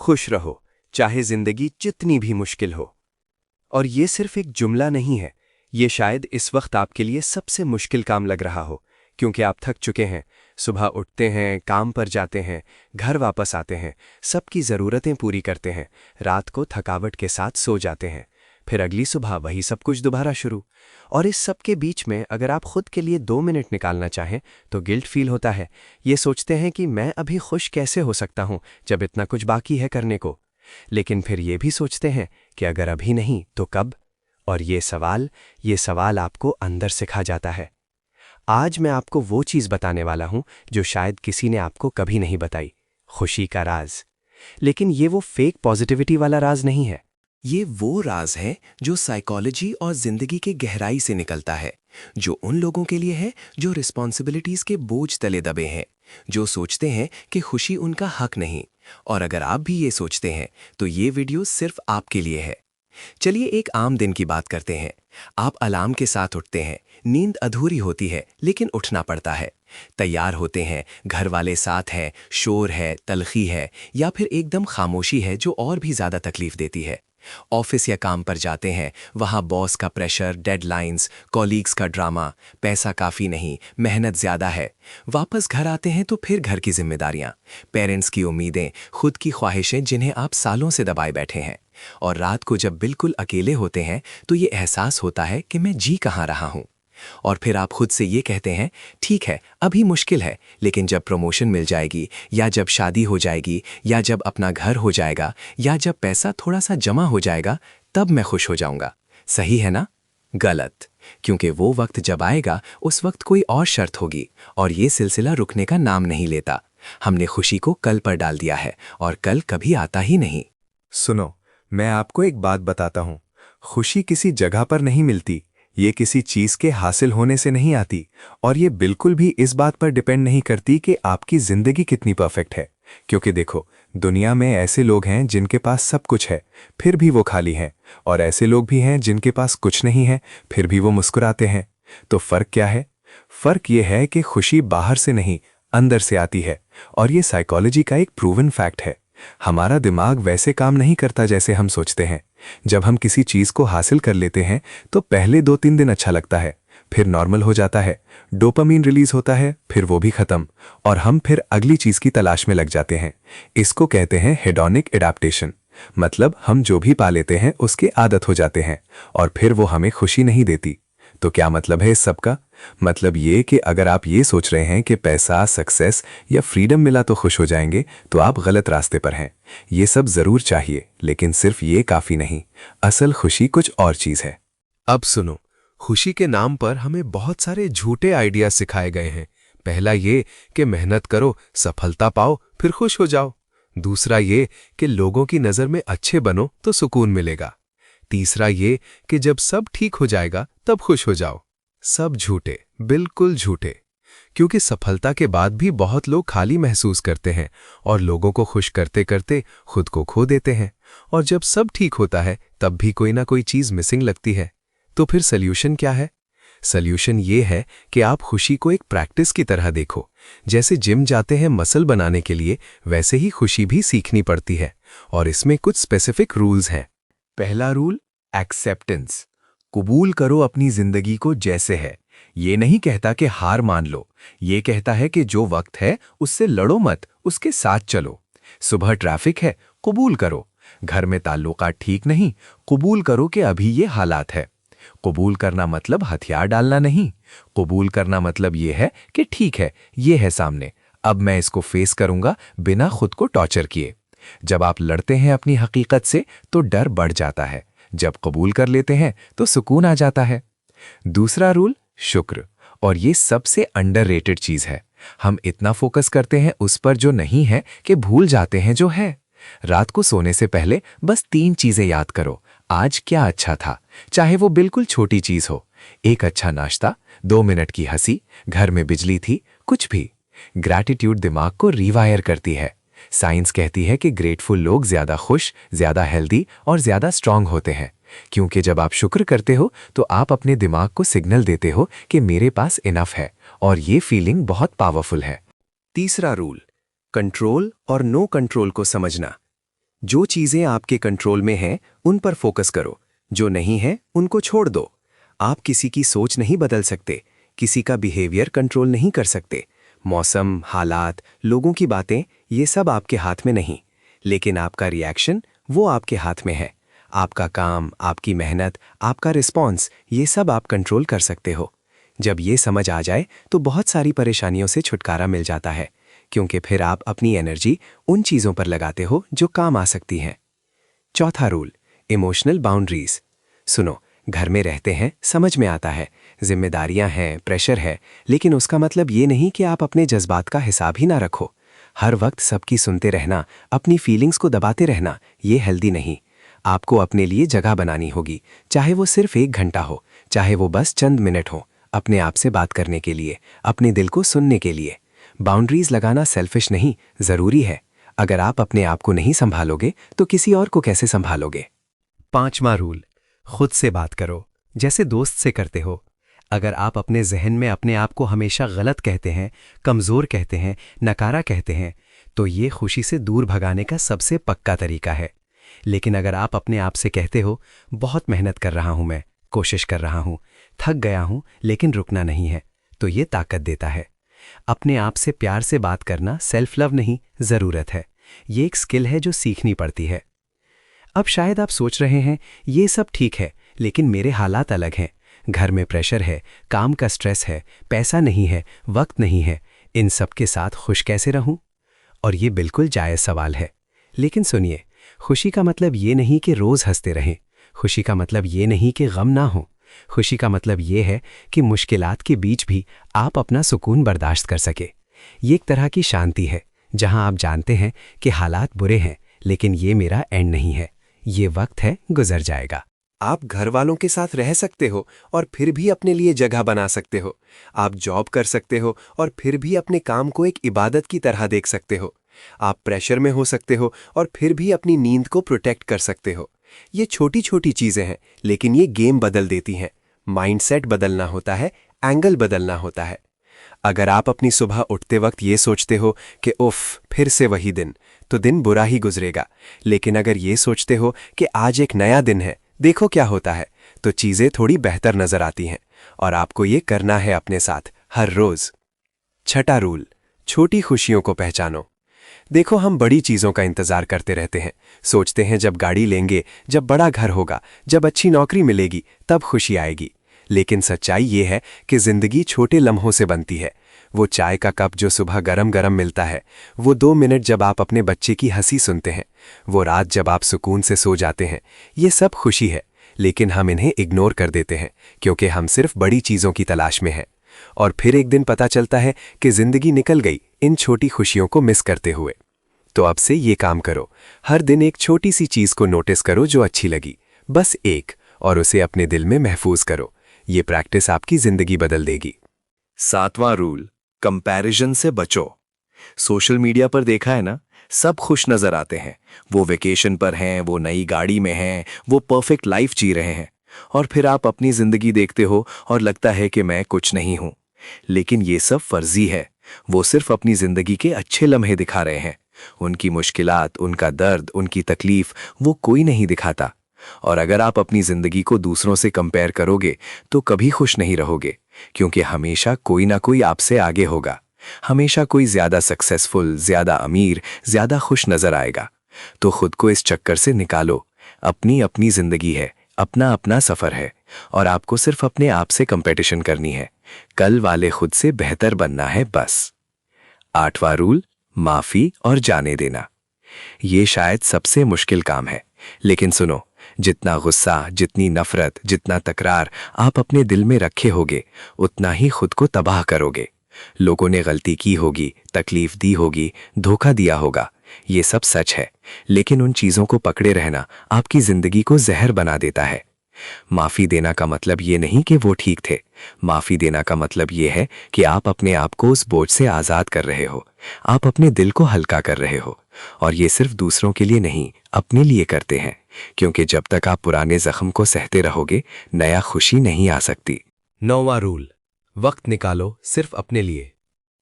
खुश रहो, चाहे जिंदगी जितनी भी मुश्किल हो। और ये सिर्फ एक जुमला नहीं है, ये शायद इस वक्त आपके लिए सबसे मुश्किल काम लग रहा हो, क्योंकि आप थक चुके हैं। सुबह उठते हैं, काम पर जाते हैं, घर वापस आते हैं, सबकी ज़रूरतें पूरी करते हैं, रात को थकावट के साथ सो जाते हैं, फिर अगली सुबह वही सब कुछ दोबारा शुरू। और इस सब के बीच में अगर आप खुद के लिए 2 मिनट निकालना चाहें तो गिल्ट फील होता है। ये सोचते हैं कि मैं अभी खुश कैसे हो सकता हूँ जब इतना कुछ बाकी है करने को। लेकिन फिर ये भी सोचते हैं कि अगर अभी नहीं तो कब। और ये सवाल आपको अंदर से खा जाता है। आज मैं आपको वो चीज़ बताने वाला हूँ जो शायद किसी ने आपको कभी नहीं बताई, खुशी का राज। लेकिन ये वो फेक पॉजिटिविटी वाला राज नहीं है। ये वो राज है जो साइकोलॉजी और जिंदगी के गहराई से निकलता है, जो उन लोगों के लिए है जो रिस्पॉन्सिबिलिटीज के बोझ तले दबे हैं, जो सोचते हैं कि खुशी उनका हक नहीं। और अगर आप भी ये सोचते हैं तो ये वीडियो सिर्फ आपके लिए है। चलिए एक आम दिन की बात करते हैं। आप अलार्म के साथ उठते हैं, नींद अधूरी होती है लेकिन उठना पड़ता है। तैयार होते हैं, घर वाले साथ हैं, शोर है, तलखी है, या फिर एकदम खामोशी है जो और भी ज़्यादा तकलीफ देती है। ऑफिस या काम पर जाते हैं, वहाँ बॉस का प्रेशर, डेडलाइंस, कॉलीग्स का ड्रामा, पैसा काफ़ी नहीं, मेहनत ज़्यादा है। वापस घर आते हैं तो फिर घर की जिम्मेदारियाँ, पेरेंट्स की उम्मीदें, खुद की ख्वाहिशें जिन्हें आप सालों से दबाए बैठे हैं। और रात को जब बिल्कुल अकेले होते हैं तो ये एहसास होता है कि मैं जी कहाँ रहा हूँ। और फिर आप खुद से ये कहते हैं, ठीक है अभी मुश्किल है, लेकिन जब प्रमोशन मिल जाएगी, या जब शादी हो जाएगी, या जब अपना घर हो जाएगा, या जब पैसा थोड़ा सा जमा हो जाएगा, तब मैं खुश हो जाऊंगा। सही है ना? गलत। क्योंकि वो वक्त जब आएगा उस वक्त कोई और शर्त होगी, और ये सिलसिला रुकने का नाम नहीं लेता। हमने खुशी को कल पर डाल दिया है और कल कभी आता ही नहीं। सुनो, मैं आपको एक बात बताता हूँ। खुशी किसी जगह पर नहीं मिलती, ये किसी चीज़ के हासिल होने से नहीं आती, और ये बिल्कुल भी इस बात पर डिपेंड नहीं करती कि आपकी ज़िंदगी कितनी परफेक्ट है। क्योंकि देखो, दुनिया में ऐसे लोग हैं जिनके पास सब कुछ है फिर भी वो खाली हैं, और ऐसे लोग भी हैं जिनके पास कुछ नहीं है फिर भी वो मुस्कुराते हैं। तो फ़र्क क्या है? फ़र्क ये है कि खुशी बाहर से नहीं, अंदर से आती है। और ये साइकोलॉजी का एक प्रूवन फैक्ट है। हमारा दिमाग वैसे काम नहीं करता जैसे हम सोचते हैं। जब हम किसी चीज़ को हासिल कर लेते हैं तो पहले 2-3 दिन अच्छा लगता है, फिर नॉर्मल हो जाता है, डोपामीन रिलीज होता है, फिर वो भी खत्म, और हम फिर अगली चीज़ की तलाश में लग जाते हैं। इसको कहते हैं हेडोनिक एडाप्टेशन। मतलब हम जो भी पा लेते हैं उसकी आदत हो जाते हैं, और फिर वो हमें खुशी नहीं देती। तो क्या मतलब है इस सब का? मतलब ये कि अगर आप ये सोच रहे हैं कि पैसा, सक्सेस या फ्रीडम मिला तो खुश हो जाएंगे, तो आप गलत रास्ते पर हैं। ये सब जरूर चाहिए, लेकिन सिर्फ ये काफी नहीं। असल खुशी कुछ और चीज है। अब सुनो, खुशी के नाम पर हमें बहुत सारे झूठे आइडिया सिखाए गए हैं। पहला ये कि मेहनत करो, सफलता पाओ, फिर खुश हो जाओ। दूसरा ये कि लोगों की नज़र में अच्छे बनो तो सुकून मिलेगा। तीसरा ये कि जब सब ठीक हो जाएगा तब खुश हो जाओ। सब झूठे, बिल्कुल झूठे। क्योंकि सफलता के बाद भी बहुत लोग खाली महसूस करते हैं, और लोगों को खुश करते करते खुद को खो देते हैं। और जब सब ठीक होता है तब भी कोई ना कोई चीज़ मिसिंग लगती है। तो फिर सल्यूशन क्या है? सल्यूशन ये है कि आप खुशी को एक प्रैक्टिस की तरह देखो। जैसे जिम जाते हैं मसल बनाने के लिए, वैसे ही खुशी भी सीखनी पड़ती है। और इसमें कुछ स्पेसिफिक रूल्स हैं। पहला रूल, एक्सेप्टेंस। कबूल करो अपनी जिंदगी को जैसे है। ये नहीं कहता कि हार मान लो, ये कहता है कि जो वक्त है उससे लड़ो मत, उसके साथ चलो। सुबह ट्रैफिक है, कबूल करो। घर में ताल्लुकात ठीक नहीं, कबूल करो कि अभी ये हालात है। कबूल करना मतलब हथियार डालना नहीं। कबूल करना मतलब ये है कि ठीक है, ये है सामने, अब मैं इसको फेस करूंगा बिना खुद को टॉर्चर किए। जब आप लड़ते हैं अपनी हकीकत से तो डर बढ़ जाता है, जब कबूल कर लेते हैं तो सुकून आ जाता है। दूसरा रूल, शुक्र। और ये सबसे अंडररेटेड चीज है। हम इतना फोकस करते हैं उस पर जो नहीं है कि भूल जाते हैं जो है। रात को सोने से पहले बस 3 चीजें याद करो। आज क्या अच्छा था, चाहे वो बिल्कुल छोटी चीज हो। एक अच्छा नाश्ता, 2 मिनट की हंसी, घर में बिजली थी, कुछ भी। ग्रैटिट्यूड दिमाग को रिवायर करती है। साइंस कहती है कि ग्रेटफुल लोग ज्यादा खुश, ज्यादा हेल्दी और ज्यादा स्ट्रांग होते हैं। क्योंकि जब आप शुक्र करते हो तो आप अपने दिमाग को सिग्नल देते हो कि मेरे पास इनफ है, और ये फीलिंग बहुत पावरफुल है। तीसरा रूल, कंट्रोल और नो कंट्रोल को समझना। जो चीजें आपके कंट्रोल में हैं उन पर फोकस करो, जो नहीं है उनको छोड़ दो। आप किसी की सोच नहीं बदल सकते, किसी का बिहेवियर कंट्रोल नहीं कर सकते। मौसम, हालात, लोगों की बातें, ये सब आपके हाथ में नहीं, लेकिन आपका रिएक्शन वो आपके हाथ में है। आपका काम, आपकी मेहनत, आपका रिस्पॉन्स, ये सब आप कंट्रोल कर सकते हो। जब ये समझ आ जाए तो बहुत सारी परेशानियों से छुटकारा मिल जाता है, क्योंकि फिर आप अपनी एनर्जी उन चीज़ों पर लगाते हो जो काम आ सकती हैं। चौथा रूल, इमोशनल बाउंड्रीज। सुनो, घर में रहते हैं, समझ में आता है, जिम्मेदारियां हैं, प्रेशर है, लेकिन उसका मतलब ये नहीं कि आप अपने जज्बात का हिसाब ही ना रखो। हर वक्त सबकी सुनते रहना, अपनी फीलिंग्स को दबाते रहना, ये हेल्दी नहीं। आपको अपने लिए जगह बनानी होगी, चाहे वो सिर्फ 1 घंटा हो, चाहे वो बस चंद मिनट हो, अपने आप से बात करने के लिए, अपने दिल को सुनने के लिए। बाउंड्रीज लगाना सेल्फिश नहीं, ज़रूरी है। अगर आप अपने आप को नहीं संभालोगे तो किसी और को कैसे संभालोगे? 5वां रूल, खुद से बात करो, जैसे दोस्त से करते हो। अगर आप अपने जहन में अपने आप को हमेशा गलत कहते हैं, कमज़ोर कहते हैं, नकारा कहते हैं, तो ये खुशी से दूर भगाने का सबसे पक्का तरीका है। लेकिन अगर आप अपने आप से कहते हो, बहुत मेहनत कर रहा हूं, मैं कोशिश कर रहा हूं, थक गया हूं, लेकिन रुकना नहीं है, तो ये ताकत देता है। अपने आप से प्यार से बात करना सेल्फ लव नहीं, ज़रूरत है। ये एक स्किल है जो सीखनी पड़ती है। अब शायद आप सोच रहे हैं, ये सब ठीक है, लेकिन मेरे हालात अलग हैं। घर में प्रेशर है, काम का स्ट्रेस है, पैसा नहीं है, वक्त नहीं है, इन सब के साथ खुश कैसे रहूं? और ये बिल्कुल जायज़ सवाल है। लेकिन सुनिए, खुशी का मतलब ये नहीं कि रोज़ हंसते रहें। खुशी का मतलब ये नहीं कि गम ना हो। खुशी का मतलब ये है कि मुश्किलात के बीच भी आप अपना सुकून बर्दाश्त कर सके। ये एक तरह की शांति है, जहां आप जानते हैं कि हालात बुरे हैं, लेकिन ये मेरा एंड नहीं है, ये वक्त है, गुजर जाएगा। आप घर वालों के साथ रह सकते हो और फिर भी अपने लिए जगह बना सकते हो। आप जॉब कर सकते हो और फिर भी अपने काम को एक इबादत की तरह देख सकते हो। आप प्रेशर में हो सकते हो और फिर भी अपनी नींद को प्रोटेक्ट कर सकते हो। ये छोटी छोटी चीजें हैं, लेकिन ये गेम बदल देती हैं। माइंडसेट बदलना होता है, एंगल बदलना होता है। अगर आप अपनी सुबह उठते वक्त ये सोचते हो कि उफ, फिर से वही दिन, तो दिन बुरा ही गुजरेगा। लेकिन अगर ये सोचते हो कि आज एक नया दिन है, देखो क्या होता है, तो चीजें थोड़ी बेहतर नजर आती हैं। और आपको ये करना है अपने साथ, हर रोज। छठा रूल, छोटी खुशियों को पहचानो। देखो, हम बड़ी चीजों का इंतजार करते रहते हैं, सोचते हैं जब गाड़ी लेंगे, जब बड़ा घर होगा, जब अच्छी नौकरी मिलेगी, तब खुशी आएगी। लेकिन सच्चाई ये है कि जिंदगी छोटे लम्हों से बनती है। वो चाय का कप जो सुबह गरम गरम मिलता है, वो 2 मिनट जब आप अपने बच्चे की हंसी सुनते हैं, वो रात जब आप सुकून से सो जाते हैं, ये सब खुशी है। लेकिन हम इन्हें इग्नोर कर देते हैं, क्योंकि हम सिर्फ बड़ी चीजों की तलाश में हैं। और फिर एक दिन पता चलता है कि जिंदगी निकल गई इन छोटी खुशियों को मिस करते हुए। तो अब से ये काम करो, हर दिन एक छोटी सी चीज को नोटिस करो जो अच्छी लगी, बस एक, और उसे अपने दिल में महफूज करो। ये प्रैक्टिस आपकी जिंदगी बदल देगी। 7वां रूल, कंपैरिजन से बचो। सोशल मीडिया पर देखा है ना, सब खुश नजर आते हैं। वो वेकेशन पर हैं, वो नई गाड़ी में हैं, वो परफेक्ट लाइफ जी रहे हैं। और फिर आप अपनी जिंदगी देखते हो और लगता है कि मैं कुछ नहीं हूं। लेकिन ये सब फर्जी है। वो सिर्फ अपनी जिंदगी के अच्छे लम्हे दिखा रहे हैं। उनकी मुश्किलात, उनका दर्द, उनकी तकलीफ वो कोई नहीं दिखाता। और अगर आप अपनी जिंदगी को दूसरों से कंपेयर करोगे तो कभी खुश नहीं रहोगे, क्योंकि हमेशा कोई ना कोई आपसे आगे होगा। हमेशा कोई ज्यादा सक्सेसफुल, ज्यादा अमीर, ज्यादा खुश नजर आएगा। तो खुद को इस चक्कर से निकालो। अपनी अपनी जिंदगी है, अपना अपना सफर है, और आपको सिर्फ अपने आप से कंपटीशन करनी है। कल वाले खुद से बेहतर बनना है, बस। 8वां रूल, माफी और जाने देना। ये शायद सबसे मुश्किल काम है, लेकिन सुनो, जितना गुस्सा, जितनी नफरत, जितना तकरार आप अपने दिल में रखे होगे, उतना ही खुद को तबाह करोगे। लोगों ने गलती की होगी, तकलीफ दी होगी, धोखा दिया होगा, ये सब सच है। लेकिन उन चीजों को पकड़े रहना आपकी जिंदगी को जहर बना देता है। माफी देना का मतलब ये नहीं कि वो ठीक थे। माफी देना का मतलब ये है कि आप अपने आप को उस बोझ से आजाद कर रहे हो। आप अपने दिल को हल्का कर रहे हो। और ये सिर्फ दूसरों के लिए नहीं, अपने लिए करते हैं, क्योंकि जब तक आप पुराने जख्म को सहते रहोगे, नया खुशी नहीं आ सकती। 9वां रूल, वक्त निकालो सिर्फ अपने लिए।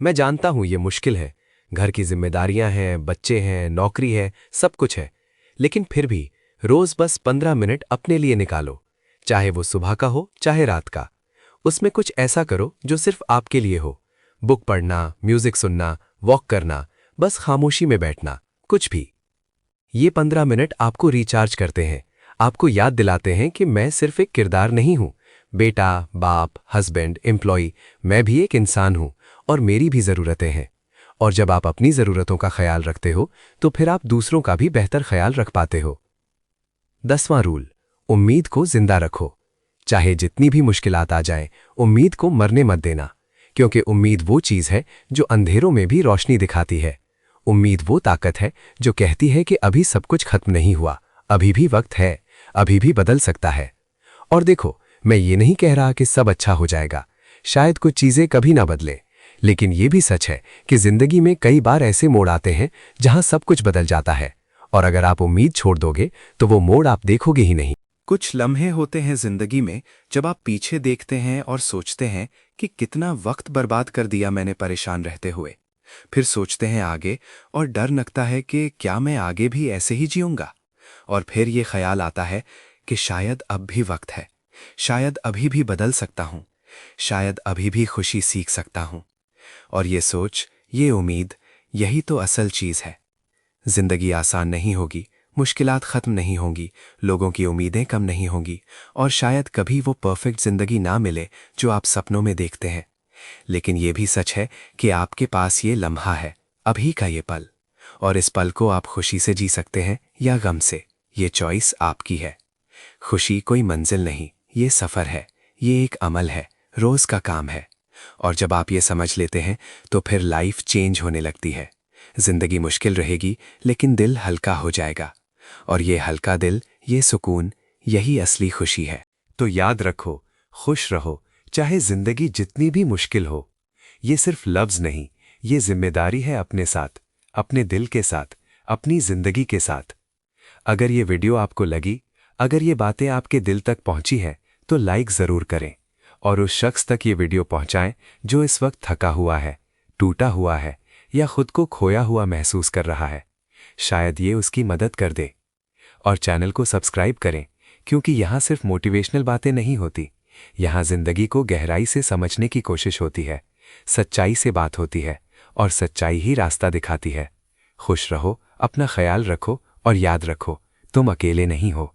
मैं जानता हूं ये मुश्किल है, घर की जिम्मेदारियां हैं, बच्चे हैं, नौकरी है, सब कुछ है। लेकिन फिर भी रोज बस 15 मिनट अपने लिए निकालो, चाहे वो सुबह का हो चाहे रात का। उसमें कुछ ऐसा करो जो सिर्फ आपके लिए हो। बुक पढ़ना, म्यूजिक सुनना, वॉक करना, बस खामोशी में बैठना, कुछ भी। ये 15 मिनट आपको रिचार्ज करते हैं, आपको याद दिलाते हैं कि मैं सिर्फ एक किरदार नहीं हूं, बेटा, बाप, हस्बैंड, एम्प्लॉय, मैं भी एक इंसान हूं और मेरी भी ज़रूरतें हैं। और जब आप अपनी ज़रूरतों का ख्याल रखते हो तो फिर आप दूसरों का भी बेहतर ख्याल रख पाते हो। 10वां रूल, उम्मीद को जिंदा रखो। चाहे जितनी भी मुश्किलात आ जाएं, उम्मीद को मरने मत देना, क्योंकि उम्मीद वो चीज़ है जो अंधेरों में भी रोशनी दिखाती है। उम्मीद वो ताकत है जो कहती है कि अभी सब कुछ खत्म नहीं हुआ, अभी भी वक्त है, अभी भी बदल सकता है। और देखो, मैं ये नहीं कह रहा कि सब अच्छा हो जाएगा, शायद कुछ चीज़ें कभी ना बदले, लेकिन ये भी सच है कि जिंदगी में कई बार ऐसे मोड़ आते हैं जहां सब कुछ बदल जाता है, और अगर आप उम्मीद छोड़ दोगे तो वो मोड़ आप देखोगे ही नहीं। कुछ लम्हे होते हैं जिंदगी में जब आप पीछे देखते हैं और सोचते हैं कि कितना वक्त बर्बाद कर दिया मैंने परेशान रहते हुए। फिर सोचते हैं आगे और डर लगता है कि क्या मैं आगे भी ऐसे ही जीऊंगा। और फिर ये ख्याल आता है कि शायद अब भी वक्त है, शायद अभी भी बदल सकता हूं, शायद अभी भी खुशी सीख सकता हूं। और ये सोच, ये उम्मीद, यही तो असल चीज़ है। जिंदगी आसान नहीं होगी, मुश्किलात ख़त्म नहीं होंगी, लोगों की उम्मीदें कम नहीं होंगी, और शायद कभी वो परफेक्ट ज़िंदगी ना मिले जो आप सपनों में देखते हैं। लेकिन ये भी सच है कि आपके पास ये लम्हा है, अभी का ये पल, और इस पल को आप खुशी से जी सकते हैं या गम से, ये चॉइस आपकी है। खुशी कोई मंजिल नहीं, ये सफ़र है, ये एक अमल है, रोज़ का काम है। और जब आप ये समझ लेते हैं तो फिर लाइफ चेंज होने लगती है। जिंदगी मुश्किल रहेगी लेकिन दिल हल्का हो जाएगा, और ये हल्का दिल, ये सुकून, यही असली खुशी है। तो याद रखो, खुश रहो, चाहे जिंदगी जितनी भी मुश्किल हो। ये सिर्फ लफ्ज नहीं, ये जिम्मेदारी है अपने साथ, अपने दिल के साथ, अपनी जिंदगी के साथ। अगर ये वीडियो आपको लगी, अगर ये बातें आपके दिल तक पहुंची हैं, तो लाइक ज़रूर करें, और उस शख्स तक ये वीडियो पहुंचाएं जो इस वक्त थका हुआ है, टूटा हुआ है, या खुद को खोया हुआ महसूस कर रहा है। शायद ये उसकी मदद कर दे। और चैनल को सब्सक्राइब करें, क्योंकि यहाँ सिर्फ मोटिवेशनल बातें नहीं होती, यहाँ जिंदगी को गहराई से समझने की कोशिश होती है, सच्चाई से बात होती है, और सच्चाई ही रास्ता दिखाती है। खुश रहो, अपना ख्याल रखो, और याद रखो, तुम अकेले नहीं हो।